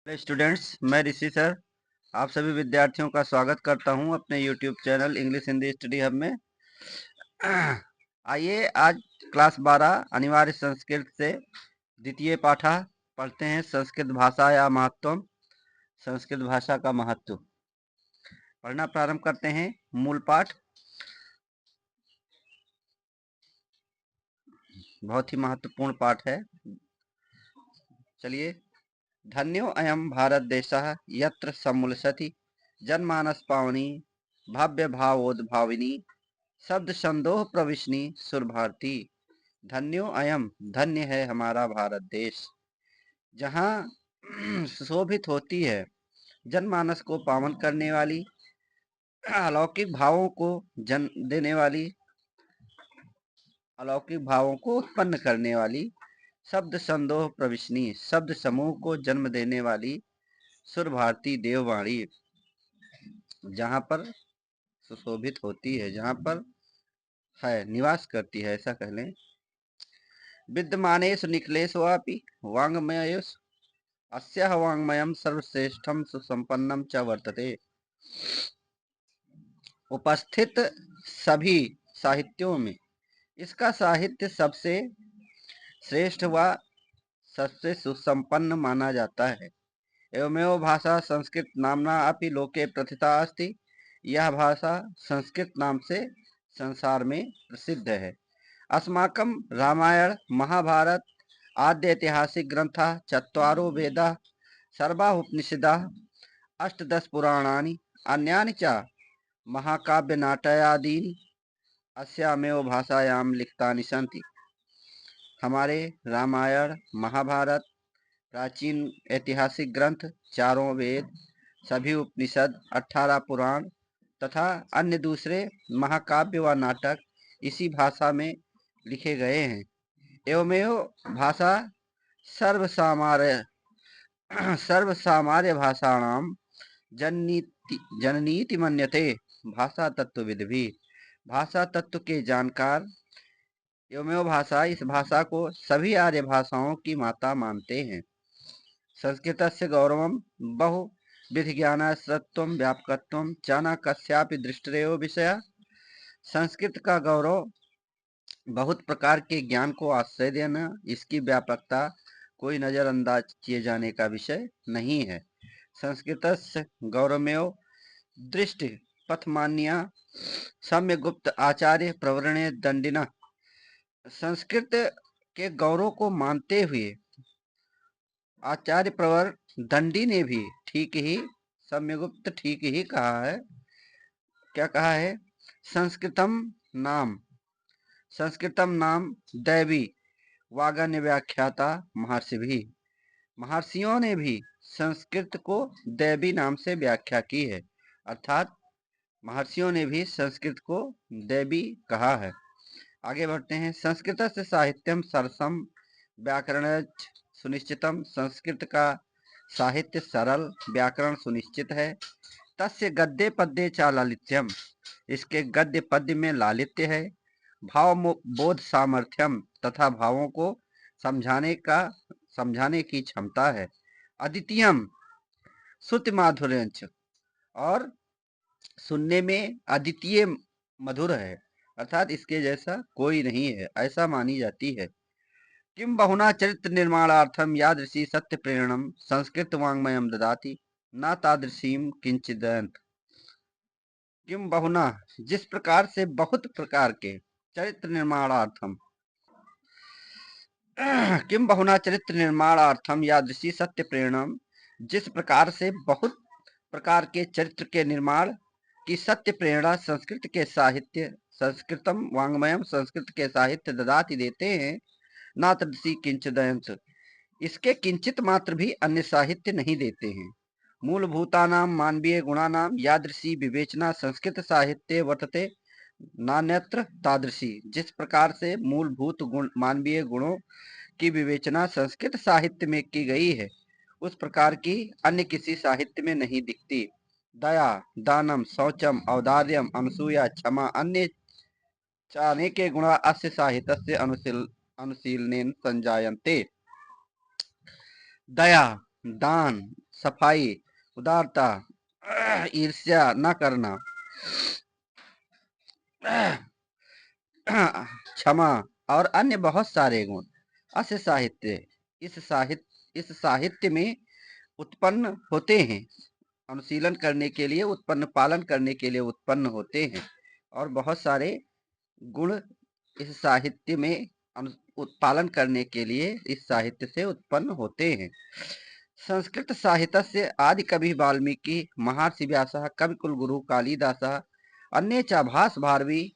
Hello students, मैं ऋषि sir आप सभी विद्यार्थियों का स्वागत करता हूं अपने YouTube channel English Hindi study hub में। आइए आज क्लास 12 अनिवार्य संस्कृत से द्वितीय पाठा पढ़ते हैं। संस्कृत भाषा या महत्व, संस्कृत भाषा का महत्व पढ़ना प्रारंभ करते हैं। मूल पाठ बहुत ही महत्वपूर्ण पाठ है। चलिए। धन्यो अयम भारत देशः यत्र समुलसति जनमानस पावनी भव्य भावोद्भाविनी शब्द संदोह प्रविशनी सुरभारती। धन्यो अयम, धन्य है हमारा भारत देश, जहाँ सुशोभित होती है जनमानस को पावन करने वाली, अलौकिक भावों को जन्म देने वाली, अलौकिक भावों को उत्पन्न करने वाली, शब्द संदोह प्रविशनी, शब्द समूह को जन्म देने वाली, सुर भारती देववाणी, जहाँ पर सुशोभित होती है, जहाँ पर है निवास करती है, ऐसा कह लें। विद्यमानेषु निखिलेष्वपि वाङ्मयेषु अस्याः वाङ्मयं सर्वश्रेष्ठं सुसंपन्नं च वर्तते। उपस्थित सभी साहित्यों में इसका साहित्य सबसे श्रेष्ठ व सबसे सुसंपन्न माना जाता है। एवमेव भाषा संस्कृत नामना अपि लोके प्रथिता अस्ति। यह भाषा संस्कृत नाम से संसार में प्रसिद्ध है। अस्माकं रामायण महाभारत आद्य ऐतिहासिक ग्रंथाः चत्वारो वेदाः सर्वा उपनिषदाः अष्टदश पुराणानि अन्यानि च महाकाव्यनाट्यादीनि अस्यामेव भाषायां लिखितानि सन्ति। हमारे रामायण महाभारत, प्राचीन ऐतिहासिक ग्रंथ, चारों वेद, सभी उपनिषद, 18 पुराण तथा अन्य दूसरे महाकाव्य व नाटक इसी भाषा में लिखे गए हैं। एवमेव भाषा सर्वसामान्य भाषाणां जननीति मन्यते। भाषा तत्वविद भी भाषा तत्व के जानकार एवमेव भाषा, इस भाषा को सभी आर्य भाषाओं की माता मानते हैं। संस्कृतस्य गौरवं बहु विधिज्ञानश्रत्वं व्यापकत्वं च न कस्यापि दृष्टयो विषय। संस्कृत का गौरव बहुत प्रकार के ज्ञान को आश्रय देना, इसकी व्यापकता कोई नजरअंदाज किए जाने का विषय नहीं है। संस्कृतस्य गौरवमेव दृष्टि पथमान्या सम्यगुप्त आचार्य प्रवरणे दंडिना। संस्कृत के गौरव को मानते हुए आचार्य प्रवर दंडी ने भी ठीक ही, सम्यगुप्त ठीक ही कहा है। क्या कहा है? संस्कृतम नाम दैवी वागन्य व्याख्याता महर्षि भी। महर्षियों ने भी संस्कृत को दैवी नाम से व्याख्या की है, अर्थात महर्षियों ने भी संस्कृत को दैवी कहा है। आगे बढ़ते हैं। संस्कृत से साहित्यम सरसम व्याकरण सुनिश्चितम। संस्कृत का साहित्य सरल, व्याकरण सुनिश्चित है। तस्य गद्य पद्य च लालित्यम, इसके गद्य पद्य में लालित्य है। भाव बोध सामर्थ्यम, तथा भावों को समझाने की क्षमता है। अद्वितीयम श्रुति माधुर्यंच, और सुनने में अद्वितीय मधुर है, अर्थात इसके जैसा कोई नहीं है, ऐसा मानी जाती है। किम बहुना चरित्र निर्माणार्थम यादृशी सत्य प्रेरणम संस्कृत वाङ्मयम ददाति न तादृशीम किंचिदंत। किम बहुना, जिस प्रकार से बहुत प्रकार के चरित्र निर्माणार्थम किम बहुना चरित्र निर्माणार्थम यादृशी सत्य प्रेरणम, जिस प्रकार से बहुत प्रकार के चरित्र के निर्माण की सत्य प्रेरणा संस्कृत के साहित्य, संस्कृतम वाङ्मयम, संस्कृत के साहित्य ददाति देते हैं। ना तदसी किंचिदंत, इसके किंचित मात्र भी अन्य साहित्य नहीं देते हैं। मूलभूतानां मानवीय गुणानां यादृशी विवेचना संस्कृत साहित्ये वर्तते नान्यत्र तादृशी, जिस प्रकार से मूलभूत गुण मानवीय गुणों की विवेचना संस्कृत साहित्य में की गई है, उस प्रकार की अन्य किसी साहित्य में नहीं दिखती। दया, दानम, शौचम, औदार्यम, अनसूया, क्षमा, अन्य चानेके गुणा अस्य साहित्यस्य अनुशीलनेन संजायन्ते। दया, दान, सफाई, उदारता, ईर्ष्या न करना, क्षमा और अन्य बहुत सारे गुण अस्य साहित्य इस साहित्य में उत्पन्न होते हैं, अनुशीलन करने के लिए उत्पन्न, पालन करने के लिए उत्पन्न होते हैं, और बहुत सारे गुण इस साहित्य में पालन करने के लिए इस साहित्य से उत्पन्न होते हैं। संस्कृत साहित्यस्य आदि कवि वाल्मीकि, महर्षि व्यासः, कविकुलगुरु कालिदासः, अन्ये च भास भारवी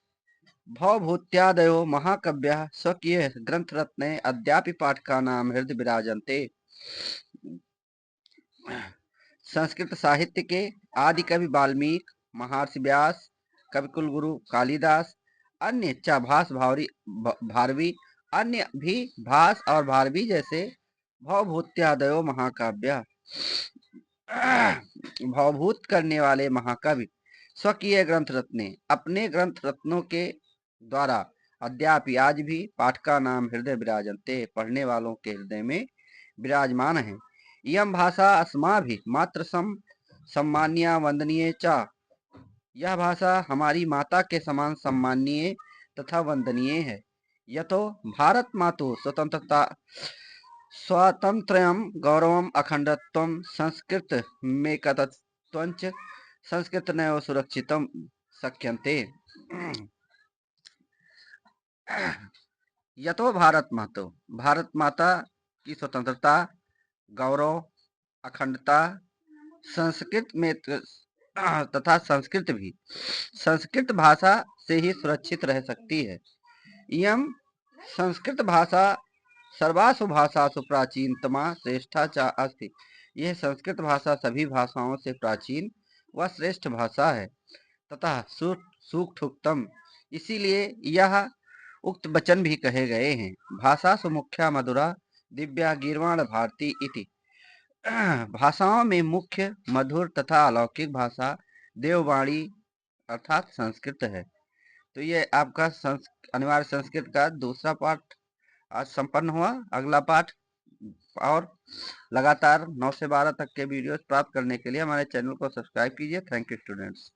भवभूत्यादयो महाकव्याः स्वकीय ग्रंथरत्ने अद्यापि पाठकानां हृदय विराजन्ते। संस्कृत साहित्य के आदि कवि वाल्मीकि, महर्षि व्यास, कविकुलगुरु कालिदास, अन्य च भास भारवी, अन्य भी भास और भारवी जैसे भवभूत्यादयो महाकाव्य, भवभूत करने वाले महाकवि, स्वकीय ग्रंथ रत्ने, अपने ग्रंथ रत्नों के द्वारा, अद्यापि आज भी, पाठका नाम हृदय विराजन्ते, पढ़ने वालों के हृदय में विराजमान है। इयं भाषा अस्माभिः मात्र सम्मान्या वंदनीय च, यह भाषा हमारी माता के समान सम्माननीय तथा वंदनीय है। यतो भारत मातु स्वतंत्रता स्वातंत्र्यं गौरवम् अखंडत्वं संस्कृत मेकतत्वञ्च संस्कृतनैव सुरक्षितं शक्यन्ते। यतो भारत माता की स्वतंत्रता, गौरव, अखंडता संस्कृत में तथा संस्कृत भी संस्कृत भाषा से ही सुरक्षित रह सकती है। इयं संस्कृत भाषा सर्वासु भाषासु प्राचीनतमा श्रेष्ठा च अस्ति, यह संस्कृत भाषा सभी भाषाओं से प्राचीन व श्रेष्ठ भाषा है तथा सूक्ष्म, इसीलिए यह उक्त वचन भी कहे गए हैं। भाषासु मुख्या मधुरा दिव्या गीर्वाण भारती इति, भाषाओं में मुख्य, मधुर तथा अलौकिक भाषा देववाणी अर्थात संस्कृत है। तो ये आपका अनिवार्य संस्कृत का दूसरा पाठ आज संपन्न हुआ। अगला पाठ और लगातार 9 से 12 तक के वीडियोस प्राप्त करने के लिए हमारे चैनल को सब्सक्राइब कीजिए। Thank you students.